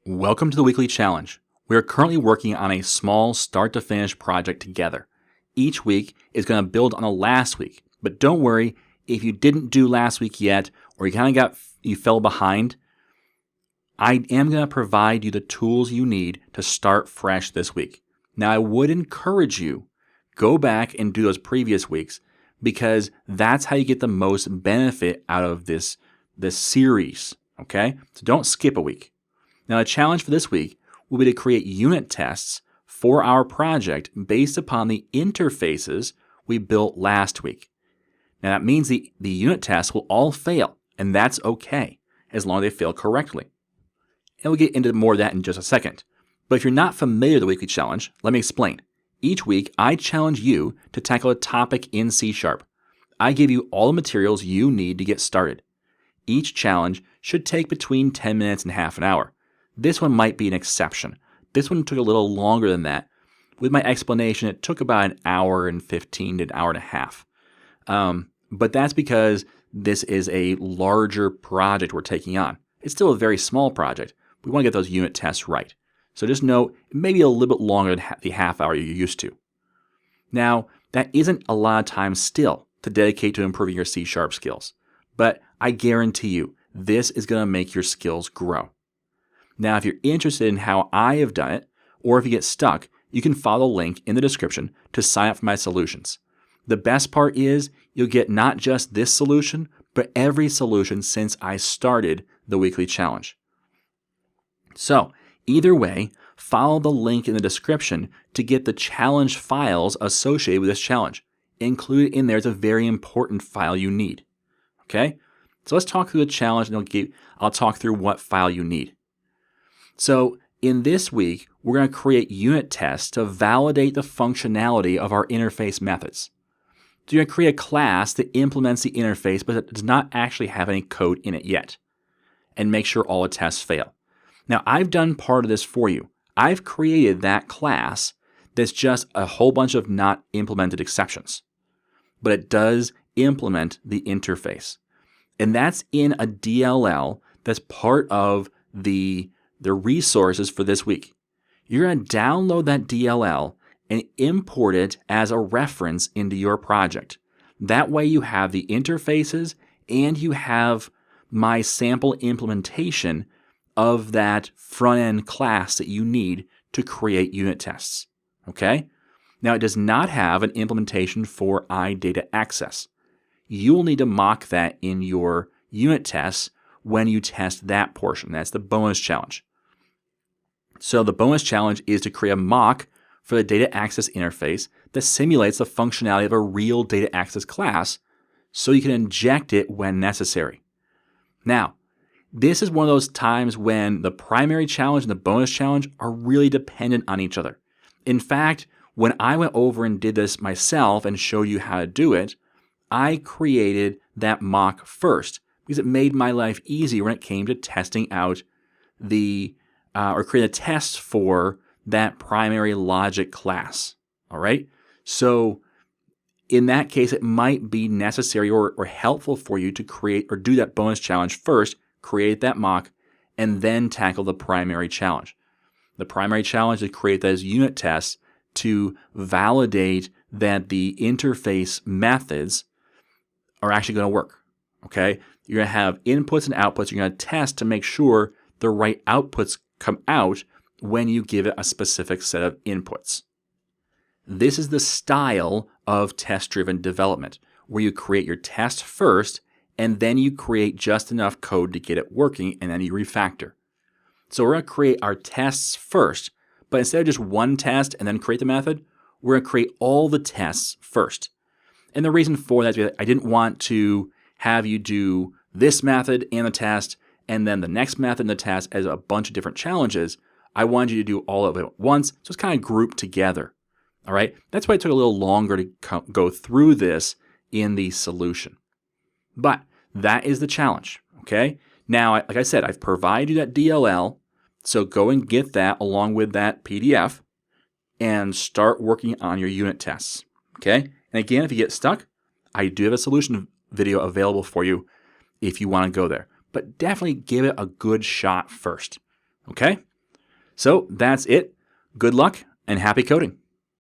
Welcome to the weekly challenge. We are currently working on a small start to finish project together. Each week is going to build on the last week, but don't worry if you didn't do last week yet or you fell behind. I am going to provide you the tools you need to start fresh this week. Now I would encourage you go back and do those previous weeks because that's how you get the most benefit out of this series, okay? So don't skip a week. Now, the challenge for this week will be to create unit tests for our project based upon the interfaces we built last week. Now, that means the unit tests will all fail, and that's okay, as long as they fail correctly. And we'll get into more of that in just a second. But if you're not familiar with the weekly challenge, let me explain. Each week, I challenge you to tackle a topic in C#. I give you all the materials you need to get started. Each challenge should take between 10 minutes and half an hour. This one might be an exception. This one took a little longer than that. With my explanation, it took about an hour and 15 to an hour and a half. But that's because this is a larger project we're taking on. It's still a very small project. We want to get those unit tests right. So just note, it may be a little bit longer than the half hour you're used to. Now, that isn't a lot of time still to dedicate to improving your C# skills. But I guarantee you, this is going to make your skills grow. Now, if you're interested in how I have done it, or if you get stuck, you can follow the link in the description to sign up for my solutions. The best part is you'll get not just this solution, but every solution since I started the weekly challenge. So, either way, follow the link in the description to get the challenge files associated with this challenge. Included in there is a very important file you need. Okay? So let's talk through the challenge and I'll talk through what file you need. So in this week, we're going to create unit tests to validate the functionality of our interface methods. So you're going to create a class that implements the interface, but it does not actually have any code in it yet, and make sure all the tests fail. Now, I've done part of this for you. I've created that class that's just a whole bunch of not implemented exceptions, but it does implement the interface. And that's in a DLL that's part of the resources for this week. You're going to download that DLL and import it as a reference into your project. That way you have the interfaces and you have my sample implementation of that front-end class that you need to create unit tests. Okay? Now, it does not have an implementation for iData access. You'll need to mock that in your unit tests when you test that portion. That's the bonus challenge. So the bonus challenge is to create a mock for the data access interface that simulates the functionality of a real data access class so you can inject it when necessary. Now, this is one of those times when the primary challenge and the bonus challenge are really dependent on each other. In fact, when I went over and did this myself and showed you how to do it, I created that mock first because it made my life easier when it came to testing out or create a test for that primary logic class. All right. So in that case, it might be necessary or helpful for you to create or do that bonus challenge first, create that mock, and then tackle the primary challenge. The primary challenge is to create those unit tests to validate that the interface methods are actually going to work. Okay. You're going to have inputs and outputs. You're going to test to make sure the right outputs come out when you give it a specific set of inputs. This is the style of test-driven development, where you create your test first, and then you create just enough code to get it working, and then you refactor. So we're going to create our tests first, but instead of just one test and then create the method, we're going to create all the tests first. And the reason for that is because I didn't want to have you do this method and the test, and then the next method and the test as a bunch of different challenges. I wanted you to do all of it at once, so it's kind of grouped together. All right? That's why it took a little longer to go through this in the solution. But that is the challenge, okay? Now, like I said, I've provided you that DLL, so go and get that along with that PDF and start working on your unit tests, okay? And again, if you get stuck, I do have a solution video available for you if you want to go there. But definitely give it a good shot first, okay? So that's it. Good luck and happy coding.